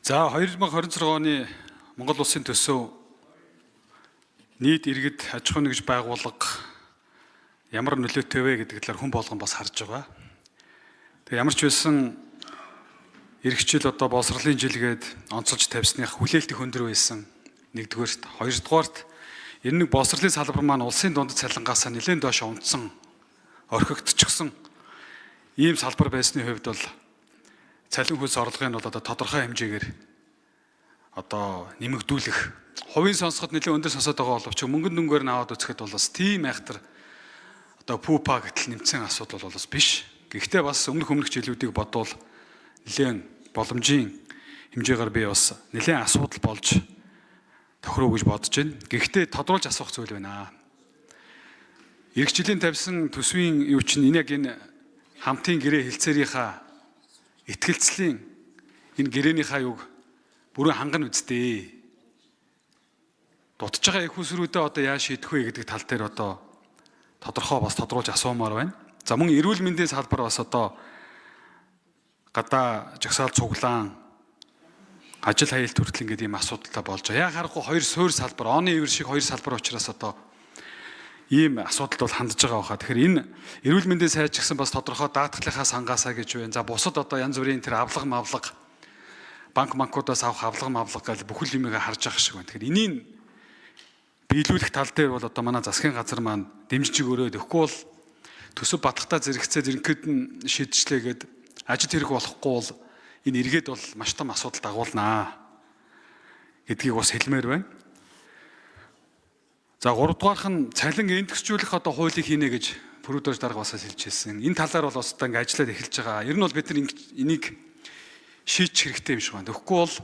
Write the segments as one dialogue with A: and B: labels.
A: За 2026 оны Монгол Улсын төсөв нийт иргэд аж ахуй нэгж байгууллага ямар нөлөөтэй вэ гэдэг талаар хүн болгон бас харж байгаа. Тэгээ ямар ч байсан эх жил одоо боловсролын жилгээд онцолж тавьсных хүлээлт их өндөр байсан. Нэгдүгээрт, хоёрдугаарт энэ нэг боловсролын салбар маань улсын дунд цалингаас нэлээд доош унтсан, орхигдчихсан ийм салбар байсны хувьд бол цалин хөлс орлогыг нь бол одоо тодорхой хэмжээгээр одоо нэмэгдүүлэх, хувийн сонсоход нэлээд өндөр сонсоод байгаа боловч мөнгөн дүнгээр нь аваад үзэхэд бол бас тийм айхтар одоо пупа гэтэл нэмсэн асуудал бол бас биш. Гэхдээ бас өмнөх жилүүдийг бодвол нэлээд боломжийн хэмжээгээр би бас нэлээд асуудал болж тохироо гэж бодож байна. Гэхдээ тодруулж асуух зүйл байна. Эх жилийн тавьсан төсвийн юу чинь энэ яг энэ хамтын гэрээ хэлцээрийнхаа итгэлцлийн энэ гэрээнийхаа юг бүрэн хангана үсттэй. Дутж байгаа их усрүүдээ одоо яаж шийдэх вэ гэдэг тал дээр одоо тодорхой бас тодруулж асуумаар байна. За мөн эрүүл мэндийн салбар бас одоо гадаа жагсаал цуглаан ажил хаялт хүртэл ингээд ийм асуудалтай болж байгаа. Яг харахгүй хоёр суур салбар, оны ивэр шиг хоёр салбар учраас одоо ийм асуудалд бол хандж байгаа баха. Тэгэхээр энэ эрүүл мэндийн сайд ч гэсэн бас тодорхой даатгалынхаа сангаасаа гэж байна. За бусад одоо янз бүрийн тэр авлага мавлага банкудаас авах авлага гэж бүхэл юмыг харж байгаа шиг байна. Тэгэхээр энийг биелүүлэх тал дээр бол одоо манай засгийн газар маань дэмжиж өрөөд өгөхгүй бол төсөв батгахтаа зэрэгцээ зэрэнхэд нь шийдчихлээгээд ажил хэрэг болохгүй бол энэ эргээд бол маш том асуудал дагуулнаа гэдгийг бас хэлмээр байна. За 3 дугаарх нь цалин индексжүүлэх одоо хуулийг хийнэ гэж Пүрүүдэж дарга бас хэлж хэлсэн. Энэ талаар бол одоо ингээд ажиллаад эхэлж байгаа. Ер нь бол бид нар энийг шийдчих хэрэгтэй юм шиг байна. Тэгэхгүй бол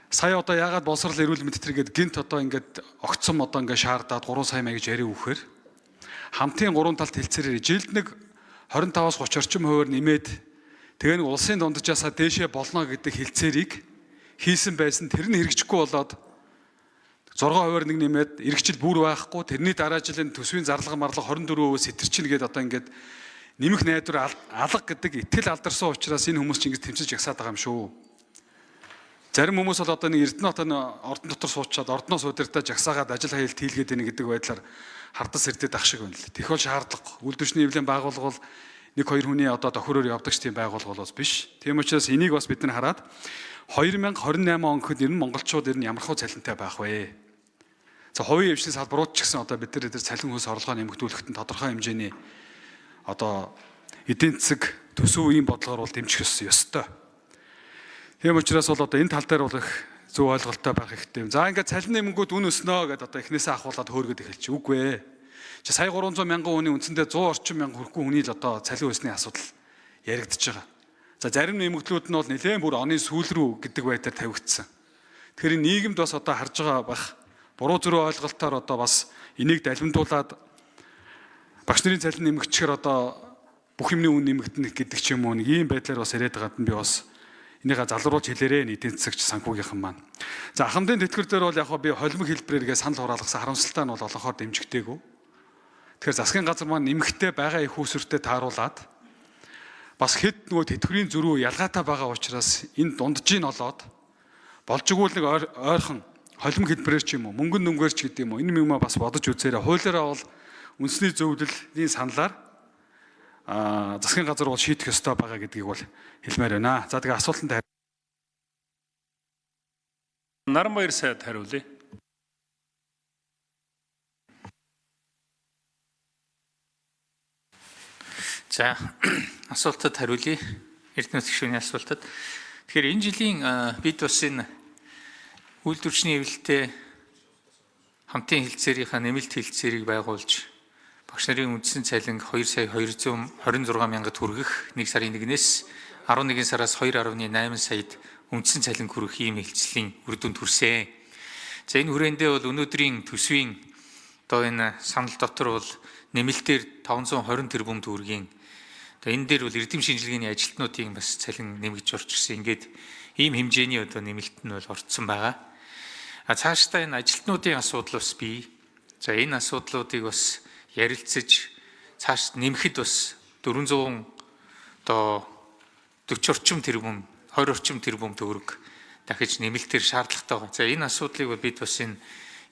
A: сая одоо яагаад боловсрол эрүүл мэнд тэргээд гинт одоо ингээд огцом одоо ингээд шаардаад 3 сая маяг гэж яриа өгөхөр хамтын 3 талт хэлцээрээр жилд нэг 25-аас 30 орчим хувиар нэмээд тэгээ нэг улсын дунджаасаа дээшээ болно гэдэг хэлцээрийг хийсэн байсан. Тэр нь хэрэгжихгүй болоод 6 хувиар нэг нэмээд эргэжил бүр байхгүй. Тэрний дараа жилийн төсвийн зарлага марлага 24% сэтэрчин гээд одоо ингээд нэмэх найдвар алга гэдэг итгэл алдарсан учраас энэ хүмүүс чинь ингэж тэмцэж ягсаад байгаа юм шүү. Зарим хүмүүс бол одоо нэг Эрдэнэ хотын ордон дотор суучаад ордноос удирдах жагсаагаад ажил хаялт хийлгээд байна гэдэг байдлаар хардас ирдэд ах шиг байна л. Тэгвэл шаардлага. Үйлдвэрчний эвлэлийн байгууллага бол нэг хоёр хүний одоо тохиороор явдаг тийм байгууллага бол биш. Тийм учраас энийг бас бид нар хараад 2028 он гэхэд ер нь монголчууд ер нь ямар хөө цалинтай байх вэ? За хувийн эвслийн салбарууд ч гэсэн одоо бид нар цалин хөлс орлогоо нэмэгдүүлэхэд тодорхой хэмжээний одоо эдийн засаг төсөв ийм бодлогоор бол дэмжих ёстой. Тийм учраас бол одоо энэ тал дээр бол их зөв ойлголттой байх хэрэгтэй. За ингээд цалин нэмэнгүүд үн өснөө гэдээ одоо эхнээсээ ахуулаад хөөргөд эхэлчих. Үгүй ээ. Чи сая 300 мянган хүний үндсэндээ 100 орчим мянган хүрэхгүй хүний л одоо цалин өсний асуудал яригдчихэж байгаа. За зарим нэмэгдлүүд нь бол нэлээд бүр оны сүүл рүү гэдэг байдлаар тавигдсан. Тэгэхээр нийгэмд бас одоо харж байгаа бах буруу зөрүү ойлголтоор одоо бас энийг далимдуулаад багш нарын цалин нэмэгдэхээр одоо бүх юмны үн нэмэгдэнэ гэдэг ч юм уу нэг ийм байдлаар бас яриад байгаад нь би бас энийгээ залруулж хэлээрээ эдийн засагч санхүүгийнхан маань. За ахмадын тэтгэр дээр бол яг би холимог хэлбэрээргээ санал хураалгасан харамсалтай нь бол олонхоор дэмжигдээгүй. Тэгэхээр засгийн газар маань нэмэгтэй байгаа их усүртэй тааруулаад бас хэд нөгөө тэтгэврийн зөрүү ялгаатай байгаа учраас энэ дунджийн олоод болж игүүл нэг ойрхон холимог хэлбэрээр ч юм уу мөнгөн дүнгээр ч гэдэг юм уу энэ юм бас бодож үзээрэй. Хуулиараа бол үндэсний зөвлөлийн саналаар засгийн газар бол шийдэх ёстой байгаа гэдгийг бол хэлмээр байна. За тэгээ асуултанд
B: Наранбаяр сайд хариулъя. За асуултад хариулъя. Эрдэнэ гишүүний асуултад. Тэгэхээр энэ жилийн бид бас энэ үйлдвэрчний эвлэлтэй хамтын хэлцээрийнхаа нэмэлт хэлцээрийг байгуулж багш нарын үндсэн цалин 2,226,000 хүргэх 1 сарын 1-ээс 11 сараас 2,8 саяд үндсэн цалин хүргэх ийм хэлцлийн үр дүнд хүрсэн. За энэ хүрээндээ бол өнөөдрийн төсвийн одоо энэ санал дотор бол нэмэлтээр 520 тэрбум төгрөгийн одоо энэ дээр бол эрдэм шинжилгээний ажилтнуудын бас цалин нэмэгдэж орж ирсэн. Ингээд ийм хэмжээний одоо нэмэлт нь бол орцсон байгаа. Цаашдаа энэ ажилтнуудын асуудал бас бий. За энэ асуудлуудыг бас ярилцаж цааш нэмэхэд бас 400 одоо 40 орчим тэрбум 20 орчим тэрбум төгрөг дахиж нэмэлтээр шаардлагатай байгаа. За энэ асуудлыг бол бид бас энэ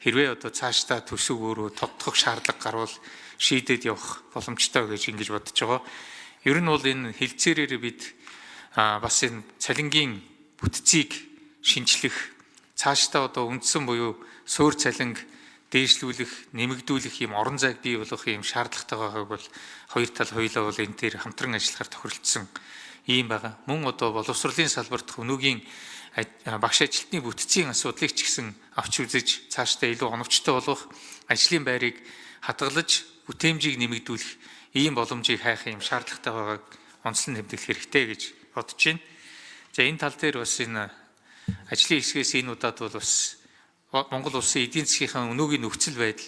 B: хэрвээ одоо цаашдаа төсөвөөрөө тодтогох шаардлага гарвал шийдээд явах боломжтой гэж ингэж бодож байгаа. Ер нь бол энэ хилцээрээр бид бас энэ цалингийн бүтцийг шинжлэх, цаашдаа одоо үндсэн буюу суурь цалинг дээшлүүлэх, нэмэгдүүлэх юм орон зайг бий болгох юм шаардлагатай байгааг бол хоёр тал хоёулаа бол энэ дээр хамтран ажиллахаар тохиролцсон ийм байгаа. Мөн одоо боловсролын салбарт өнөөгийн багш ажилтны бүтцийн асуудлыг ч гэсэн авч үзэж цаашдаа илүү оновчтой болгох, ажлын байрыг хадгалж бүтээмжийг нэмэгдүүлэх ийм боломжийг хайх юм шаардлагатай байгааг онцлон тэмдэглэх хэрэгтэй гэж бодож байна. За энэ тал дээр бас энэ ажлын хэсгээс энэ удаад бол бас Монгол улсын эдийн засгийн өнөөгийн нөхцөл байдал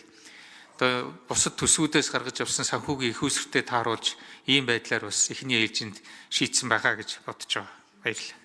B: одоо бусад төсвүүдээс гаргаж авсан санхүүгийн их үүсвэртэй тааруулж ийм байдлаар бас эхний ээлжинд шийдсэн байгаа гэж бодож байгаа. Баярлалаа.